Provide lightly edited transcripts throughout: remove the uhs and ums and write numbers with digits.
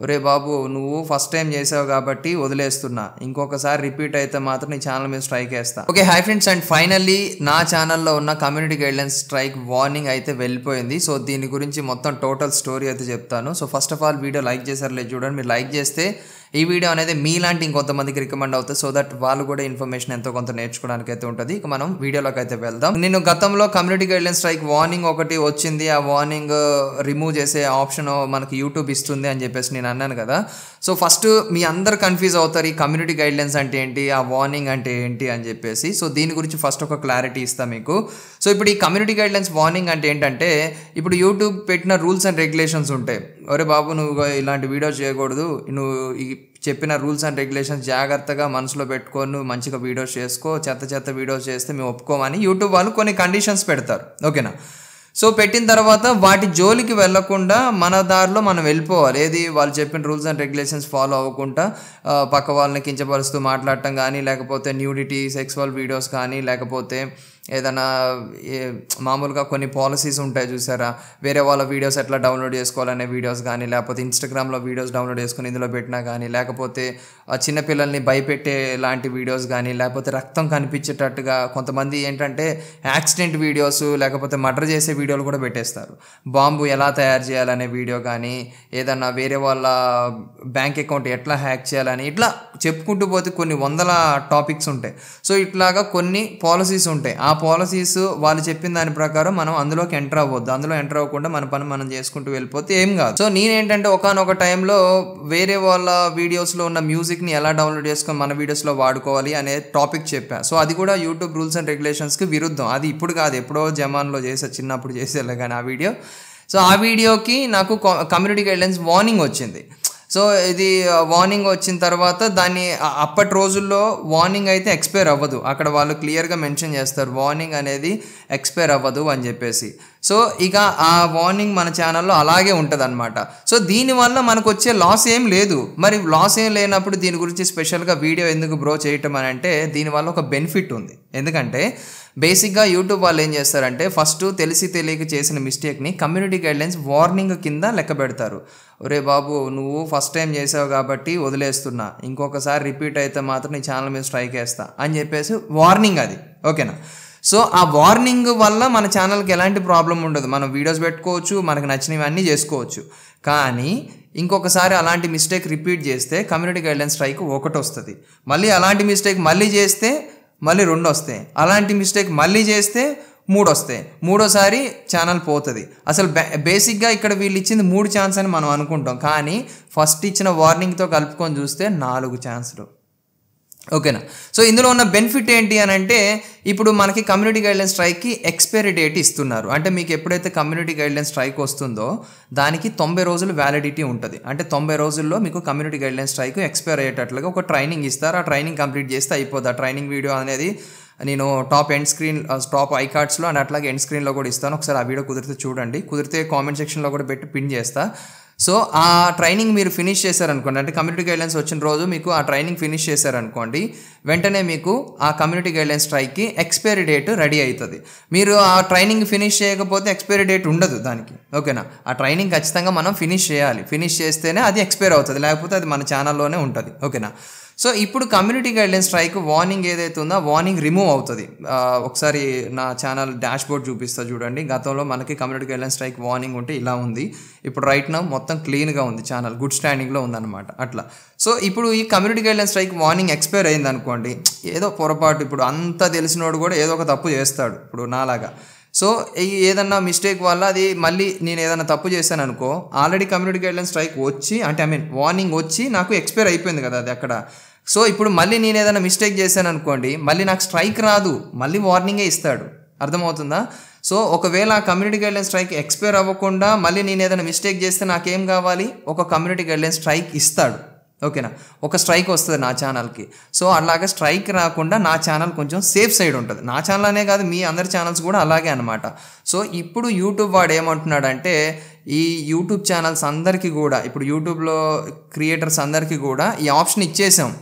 ఒరే బాబు నువ్వు first time చేసావు కాబట్టి వదిలేస్తున్నా, ఇంకొకసారి రిపీట్ అయితే మాత్రం నీ ఛానల్ మీద స్ట్రైక్ వేస్తా. Okay hi friends, and finally నా ఛానల్లో ఉన్న కమ్యూనిటీ గైడ్లైన్స్ స్ట్రైక్ వార్నింగ్ అయితే వెళ్ళిపోయింది. సో దీని గురించి మొత్తం టోటల్ స్టోరీ అయితే చెప్తాను. So first of all video like చేశారు లేదు చూడండి. మీరు లైక్ చేస్తే ఈ వీడియో అనేది మీలాంటి ఇంకొంతమందికి రికమెండ్ అవుతుంది, సో దట్ వాళ్ళు కూడా ఇన్ఫర్మేషన్ ఎంతో కొంత నేర్చుకోవడానికి అయితే ఉంటుంది. ఇక మనం వీడియోలోకి అయితే వెళ్దాం. నేను గతంలో కమ్యూనిటీ గైడ్లైన్స్ స్ట్రైక్ వార్నింగ్ ఒకటి వచ్చింది, ఆ వార్నింగ్ రిమూవ్ చేసే ఆప్షన్ మనకి యూట్యూబ్ ఇస్తుంది అని చెప్పేసి నేను అన్నాను కదా. సో ఫస్ట్ మీ అందరు కన్ఫ్యూజ్ అవుతారు ఈ కమ్యూనిటీ గైడ్లైన్స్ అంటే ఏంటి, ఆ వార్నింగ్ అంటే ఏంటి అని చెప్పేసి. సో దీని గురించి ఫస్ట్ ఒక క్లారిటీ ఇస్తాను మీకు. సో ఇప్పుడు ఈ కమ్యూనిటీ గైడ్లైన్స్ వార్నింగ్ అంటే ఏంటంటే, ఇప్పుడు యూట్యూబ్ పెట్టిన రూల్స్ అండ్ రెగ్యులేషన్స్ ఉంటాయి. ఒరే బాబు నువ్వు ఇలాంటి వీడియోస్ చేయకూడదు, నువ్వు ఈ చెప్పిన రూల్స్ అండ్ రెగ్యులేషన్స్ జాగ్రత్తగా మనసులో పెట్టుకొని నువ్వు మంచిగా వీడియోస్ చేసుకో, చెత్త వీడియోస్ చేస్తే మేము ఒప్పుకోమని యూట్యూబ్ వాళ్ళు కొన్ని కండిషన్స్ పెడతారు. ఓకేనా. సో పెట్టిన తర్వాత వాటి జోలికి వెళ్లకుండా మన దారిలో మనం వెళ్ళిపోవాలి. ఏది వాళ్ళు చెప్పిన రూల్స్ అండ్ రెగ్యులేషన్స్ ఫాలో అవ్వకుండా పక్క వాళ్ళని కించపరుస్తూ మాట్లాడటం కానీ, లేకపోతే న్యూడిటీ సెక్సువల్ వీడియోస్ కానీ, లేకపోతే ఏదైనా మామూలుగా కొన్ని పాలసీస్ ఉంటాయి చూసారా, వేరే వాళ్ళ వీడియోస్ ఎట్లా డౌన్లోడ్ చేసుకోవాలనే వీడియోస్ కానీ, లేకపోతే ఇన్స్టాగ్రామ్లో వీడియోస్ డౌన్లోడ్ చేసుకుని ఇందులో పెట్టినా కానీ, లేకపోతే చిన్నపిల్లల్ని భయపెట్టే లాంటి వీడియోస్ కానీ, లేకపోతే రక్తం కనిపించేటట్టుగా కొంతమంది ఏంటంటే యాక్సిడెంట్ వీడియోస్, లేకపోతే మర్డర్ చేసే వీడియోలు కూడా పెట్టేస్తారు. బాంబు ఎలా తయారు చేయాలనే వీడియో కానీ, ఏదన్నా వేరే వాళ్ళ బ్యాంక్ అకౌంట్ ఎట్లా హ్యాక్ చేయాలని, ఇట్లా చెప్పుకుంటూ పోతే కొన్ని వందల టాపిక్స్ ఉంటాయి. సో ఇట్లాగా కొన్ని పాలసీస్ ఉంటాయి. ఆ పాలసీస్ వాళ్ళు చెప్పిన దాని ప్రకారం మనం అందులోకి ఎంటర్ అవ్వద్దు. అందులో ఎంటర్ అవ్వకుండా మన పని మనం చేసుకుంటూ వెళ్ళిపోతే ఏం కాదు. సో నేనేంటంటే ఒకానొక టైంలో వేరే వాళ్ళ వీడియోస్లో ఉన్న మ్యూజిక్ని ఎలా డౌన్లోడ్ చేసుకొని మన వీడియోస్లో వాడుకోవాలి అనే టాపిక్ చెప్పాను. సో అది కూడా యూట్యూబ్ రూల్స్ అండ్ రెగ్యులేషన్స్కి విరుద్ధం. అది ఇప్పుడు కాదు, ఎప్పుడో జమాన్లో చేసే, చిన్నప్పుడు చేసేలే కానీ ఆ వీడియో. సో ఆ వీడియోకి నాకు కమ్యూనిటీ గైడ్లైన్స్ వార్నింగ్ వచ్చింది. సో ఇది వార్నింగ్ వచ్చిన తర్వాత దాన్ని అప్పటి రోజుల్లో వార్నింగ్ అయితే ఎక్స్పైర్ అవ్వదు. అక్కడ వాళ్ళు క్లియర్గా మెన్షన్ చేస్తారు వార్నింగ్ అనేది ఎక్స్పైర్ అవ్వదు అని చెప్పేసి. సో ఇక ఆ వార్నింగ్ మన ఛానల్లో అలాగే ఉంటుంది అనమాట. సో దీనివల్ల మనకు వచ్చే లాస్ ఏం లేదు. మరి లాస్ ఏం లేనప్పుడు దీని గురించి స్పెషల్గా వీడియో ఎందుకు బ్రో చేయటం అని అంటే, దీనివల్ల ఒక బెనిఫిట్ ఉంది. ఎందుకంటే బేసిక్గా యూట్యూబ్ వాళ్ళు ఏం చేస్తారంటే, ఫస్ట్ తెలిసి తెలియక చేసిన మిస్టేక్ని కమ్యూనిటీ గైడ్లైన్స్ వార్నింగ్ కింద లెక్క పెడతారు. ఒరే బాబు నువ్వు ఫస్ట్ టైం చేసావు కాబట్టి వదిలేస్తున్నా, ఇంకొకసారి రిపీట్ అయితే మాత్రం నీ ఛానల్ మీద స్ట్రైక్ వేస్తా అని చెప్పేసి వార్నింగ్ అది. ఓకేనా. సో ఆ వార్నింగ్ వల్ల మన ఛానల్కి ఎలాంటి ప్రాబ్లం ఉండదు, మనం వీడియోస్ పెట్టుకోవచ్చు, మనకు నచ్చినవి అన్నీ చేసుకోవచ్చు. కానీ ఇంకొకసారి అలాంటి మిస్టేక్ రిపీట్ చేస్తే కమ్యూనిటీ గైడ్లైన్స్ స్ట్రైక్ ఒకటి వస్తుంది. మళ్ళీ అలాంటి మిస్టేక్ మళ్ళీ చేస్తే మళ్ళీ 2 వస్తాయి. అలాంటి మిస్టేక్ మళ్ళీ చేస్తే 3 వస్తాయి. మూడోసారి ఛానల్ పోతుంది. అసలు బేసిక్గా ఇక్కడ వీళ్ళు ఇచ్చింది 3 ఛాన్స్ అని మనం అనుకుంటాం, కానీ ఫస్ట్ ఇచ్చిన వార్నింగ్తో కలుపుకొని చూస్తే 4 ఛాన్సులు. ఓకేనా. సో ఇందులో ఉన్న బెనిఫిట్ ఏంటి అని అంటే, ఇప్పుడు మనకి కమ్యూనిటీ గైడ్లైన్స్ స్ట్రైక్కి ఎక్స్పైరీ డేట్ ఇస్తున్నారు. అంటే మీకు ఎప్పుడైతే కమ్యూనిటీ గైడ్లైన్స్ స్ట్రైక్ వస్తుందో దానికి 90 రోజులు వ్యాలిడిటీ ఉంటుంది. అంటే 90 రోజుల్లో మీకు కమ్యూనిటీ గైడ్లైన్స్ స్ట్రైక్ ఎక్స్పైర్ అయ్యేటట్లుగా ఒక ట్రైనింగ్ ఇస్తారు. ఆ ట్రైనింగ్ కంప్లీట్ చేస్తే అయిపోద్ది. ఆ ట్రైనింగ్ వీడియో అనేది నేను టాప్ ఐ కార్డ్స్లో అండ్ అట్లాగే ఎండ్ స్క్రీన్లో కూడా ఇస్తాను. ఒకసారి ఆ వీడియో కుదిరితే చూడండి, కుదిరితే కామెంట్ సెక్షన్లో కూడా పెట్టి పిన్ చేస్తా. సో ఆ ట్రైనింగ్ మీరు ఫినిష్ చేశారనుకోండి, అంటే కమ్యూనిటీ గైడ్లైన్స్ వచ్చిన రోజు మీకు ఆ ట్రైనింగ్ ఫినిష్ చేశారనుకోండి, వెంటనే మీకు ఆ కమ్యూనిటీ గైడ్లైన్స్ స్ట్రైక్కి ఎక్స్పైరీ డేట్ రెడీ అవుతుంది. మీరు ఆ ట్రైనింగ్ ఫినిష్ చేయకపోతే ఎక్స్పైరీ డేట్ ఉండదు దానికి. ఓకేనా. ఆ ట్రైనింగ్ ఖచ్చితంగా మనం ఫినిష్ చేయాలి. ఫినిష్ చేస్తేనే అది ఎక్స్పైర్ అవుతుంది, లేకపోతే అది మన ఛానల్లోనే ఉంటుంది. ఓకేనా. సో ఇప్పుడు కమ్యూనిటీ గైడ్లైన్స్ స్ట్రైక్ వార్నింగ్ ఏదైతే ఉందో వార్నింగ్ రిమూవ్ అవుతుంది. ఒకసారి నా ఛానల్ డాష్ బోర్డ్ చూపిస్తా చూడండి. గతంలో మనకి కమ్యూనిటీ గైడ్లైన్స్ స్ట్రైక్ వార్నింగ్ ఉంటే ఇలా ఉంది. ఇప్పుడు రైట్ నౌ మొత్తం క్లీన్గా ఉంది, ఛానల్ గుడ్ స్టాండింగ్లో ఉందన్నమాట. అట్లా. సో ఇప్పుడు ఈ community guidelines strike warning expire అయింది అనుకోండి, ఏదో పొరపాటు, ఇప్పుడు అంతా తెలిసినోడు కూడా ఏదో ఒక తప్పు చేస్తాడు ఇప్పుడు నాలాగా. సో ఏదన్నా మిస్టేక్ వల్ల అది మళ్ళీ నేను ఏదైనా తప్పు చేశాను అనుకో, ఆల్రెడీ కమ్యూనిటీ గైడ్లైన్స్ స్ట్రైక్ వచ్చి, అంటే వార్నింగ్ వచ్చి నాకు ఎక్స్పైర్ అయిపోయింది కదా అది అక్కడ. సో ఇప్పుడు మళ్ళీ నేను ఏదైనా మిస్టేక్ చేశాను అనుకోండి, మళ్ళీ నాకు స్ట్రైక్ రాదు, మళ్ళీ వార్నింగే ఇస్తాడు. అర్థమవుతుందా. సో ఒకవేళ ఆ కమ్యూనిటీ గైడ్లైన్స్ స్ట్రైక్ ఎక్స్పైర్ అవ్వకుండా మళ్ళీ నేను ఏదైనా మిస్టేక్ చేస్తే నాకేం కావాలి, ఒక కమ్యూనిటీ గైడ్లైన్స్ స్ట్రైక్ ఇస్తాడు. ఓకేనా. ఒక స్ట్రైక్ వస్తుంది నా ఛానల్కి. సో అలాగే స్ట్రైక్ రాకుండా నా ఛానల్ కొంచెం సేఫ్ సైడ్ ఉంటుంది. నా ఛానల్ అనే కాదు, మీ అందరి ఛానల్స్ కూడా అలాగే అనమాట. సో ఇప్పుడు యూట్యూబ్ వాడు ఏమంటున్నాడంటే, ఈ యూట్యూబ్ ఛానల్స్ అందరికీ కూడా, ఇప్పుడు యూట్యూబ్లో క్రియేటర్స్ అందరికీ కూడా ఈ ఆప్షన్ ఇచ్చేసాం.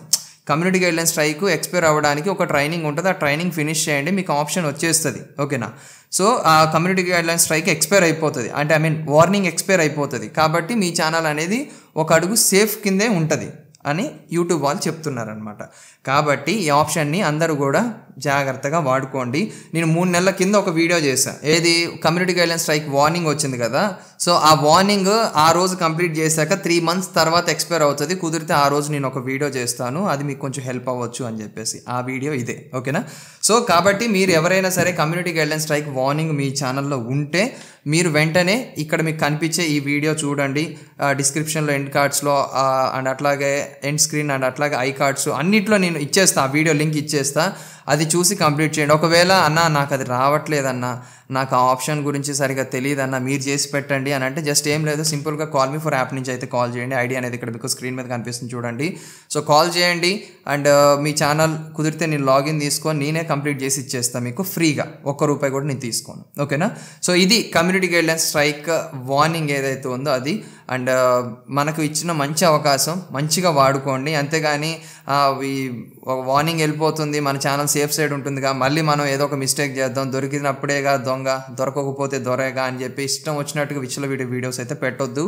కమ్యూనిటీ గైడ్లైన్స్ స్ట్రైక్ ఎక్స్పైర్ అవ్వడానికి ఒక ట్రైనింగ్ ఉంటుంది, ఆ ట్రైనింగ్ ఫినిష్ చేయండి, మీకు ఆప్షన్ వచ్చేస్తుంది. ఓకేనా. సో ఆ కమ్యూనిటీ గైడ్లైన్స్ స్ట్రైక్ ఎక్స్పైర్ అయిపోతుంది, అంటే వార్నింగ్ ఎక్స్పైర్ అయిపోతుంది. కాబట్టి మీ ఛానల్ అనేది ఒక అడుగు సేఫ్ కిందే ఉంటుంది అని యూట్యూబ్ వాళ్ళు చెప్తున్నారనమాట. కాబట్టి ఈ ఆప్షన్ని అందరూ కూడా జాగ్రత్తగా వాడుకోండి. నేను 3 నెలల కింద ఒక వీడియో చేశాను, ఏది కమ్యూనిటీ గైడ్లైన్స్ స్ట్రైక్ వార్నింగ్ వచ్చింది కదా. సో ఆ వార్నింగ్ ఆ రోజు కంప్లీట్ చేశాక 3 months తర్వాత ఎక్స్పైర్ అవుతుంది. కుదిరితే ఆ రోజు నేను ఒక వీడియో చేస్తాను, అది మీకు కొంచెం హెల్ప్ అవ్వచ్చు అని చెప్పేసి ఆ వీడియో ఇదే. ఓకేనా? సో కాబట్టి మీరు ఎవరైనా సరే కమ్యూనిటీ గైడ్లైన్స్ స్ట్రైక్ వార్నింగ్ మీ ఛానల్లో ఉంటే మీరు వెంటనే ఇక్కడ మీకు కనిపించే ఈ వీడియో చూడండి. డిస్క్రిప్షన్లో ఎండ్ కార్డ్స్లో అండ్ అట్లాగే ఎండ్ స్క్రీన్ అండ్ అట్లాగే ఐ కార్డ్స్ అన్నిట్లో నేను ఇచ్చేస్తా, ఆ వీడియో లింక్ ఇచ్చేస్తా. అది చూసి కంప్లీట్ చేయండి. ఒకవేళ అన్న నాకు అది రావట్లేదన్నా, నాకు ఆ ఆప్షన్ గురించి సరిగా తెలియదన్నా, మీరు చేసి పెట్టండి అని అంటే జస్ట్ ఏం లేదు, సింపుల్గా కాల్ మీ ఫర్ యాప్ నుంచి అయితే కాల్ చేయండి. ఐడి అనేది ఇక్కడ మీకు స్క్రీన్ మీద కనిపిస్తుంది చూడండి. సో కాల్ చేయండి అండ్ మీ ఛానల్ కుదిరితే నేను లాగిన్ తీసుకొని నేనే కంప్లీట్ చేసి ఇచ్చేస్తాను మీకు ఫ్రీగా, ₹1 కూడా నేను తీసుకోను. ఓకేనా? సో ఇది కమ్యూనిటీ గైడ్లైన్స్ స్ట్రైక్ వార్నింగ్ ఏదైతే ఉందో అది. అండ్ మనకు ఇచ్చిన మంచి అవకాశం, మంచిగా వాడుకోండి. అంతేగాని వార్నింగ్ వెళ్ళిపోతుంది, మన ఛానల్ సేఫ్ సైడ్ ఉంటుందిగా, మళ్ళీ మనం ఏదో ఒక మిస్టేక్ చేద్దాం, దొరికినప్పుడేగా దొంగ, దొరకకపోతే దొరేగా అని చెప్పి ఇష్టం వచ్చినట్టుగా విచ్చలవిడి వీడియోస్ అయితే పెట్టొద్దు.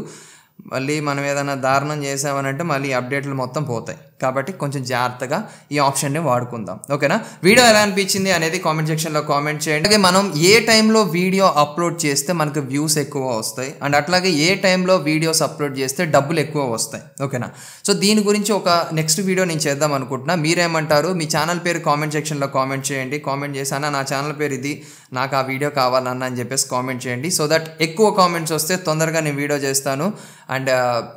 మళ్ళీ మనం ఏదైనా దారుణం చేసామనంటే మళ్ళీ అప్డేట్లు మొత్తం పోతాయి. కాబట్టి కొంచెం జాగ్రత్తగా ఈ ఆప్షన్ని వాడుకుందాం. ఓకేనా? వీడియో ఎలా అనిపించింది అనేది కామెంట్ సెక్షన్లో కామెంట్ చేయండి. అలాగే మనం ఏ టైంలో వీడియో అప్లోడ్ చేస్తే మనకు వ్యూస్ ఎక్కువ వస్తాయి అండ్ అట్లాగే ఏ టైంలో వీడియోస్ అప్లోడ్ చేస్తే డబ్బులు ఎక్కువ వస్తాయి. ఓకేనా? సో దీని గురించి ఒక నెక్స్ట్ వీడియో నేను చేద్దాం అనుకుంటున్నా. మీరేమంటారు? మీ ఛానల్ పేరు కామెంట్ సెక్షన్లో కామెంట్ చేయండి. కామెంట్ చేసి అన్న నా ఛానల్ పేరు ఇది, నాకు ఆ వీడియో కావాలన్న అని చెప్పేసి కామెంట్ చేయండి. సో దట్ ఎక్కువ కామెంట్స్ వస్తే తొందరగా నేను వీడియో చేస్తాను. అండ్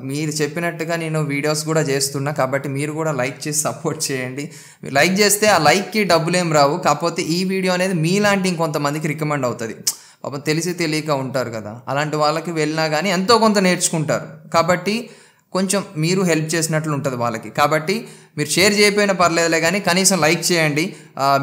మీరు చెప్పినట్టుగా నేను వీడియోస్ కూడా చేస్తున్నా, కాబట్టి మీరు కూడా లైక్ చేసి సపోర్ట్ చేయండి. మీరు లైక్ చేస్తే ఆ లైక్కి డబ్బులు ఏం రావు, కాకపోతే ఈ వీడియో అనేది మీలాంటి ఇంకొంతమందికి రికమెండ్ అవుతుంది. పాపం తెలిసి తెలియక ఉంటారు కదా, అలాంటి వాళ్ళకి వెళ్ళినా కానీ ఎంతో కొంత నేర్చుకుంటారు. కాబట్టి కొంచెం మీరు హెల్ప్ చేసినట్లు ఉంటుంది వాళ్ళకి. కాబట్టి మీరు షేర్ చేయకపోయినా పర్లేదులే కానీ కనీసం లైక్ చేయండి.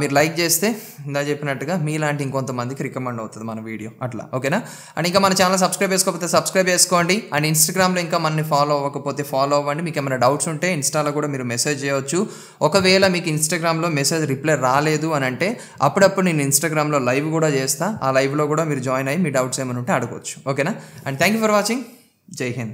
మీరు లైక్ చేస్తే ఇందా చెప్పినట్టుగా మీలాంటి ఇంకొంతమందికి రికమెండ్ అవుతుంది మన వీడియో, అట్లా. ఓకేనా? అండ్ ఇంకా మన ఛానల్ సబ్స్క్రైబ్ చేసుకోకపోతే సబ్స్క్రైబ్ చేసుకోండి. అండ్ ఇన్స్టాగ్రామ్లో ఇంకా మనని ఫాలో అవ్వకపోతే ఫాలో అవ్వండి. మీకు ఏమైనా డౌట్స్ ఉంటే ఇన్స్టాలో కూడా మీరు మెసేజ్ చేయవచ్చు. ఒకవేళ మీకు ఇన్స్టాగ్రామ్లో మెసేజ్ రిప్లై రాలేదు అని అంటే అప్పుడప్పుడు నేను ఇన్స్టాగ్రామ్లో లైవ్ కూడా చేస్తా. ఆ లైవ్లో కూడా మీరు జాయిన్ అయ్యి మీ డౌట్స్ ఏమైనా ఉంటే అడగవచ్చు. ఓకేనా? And thank you for watching. జై హింద్.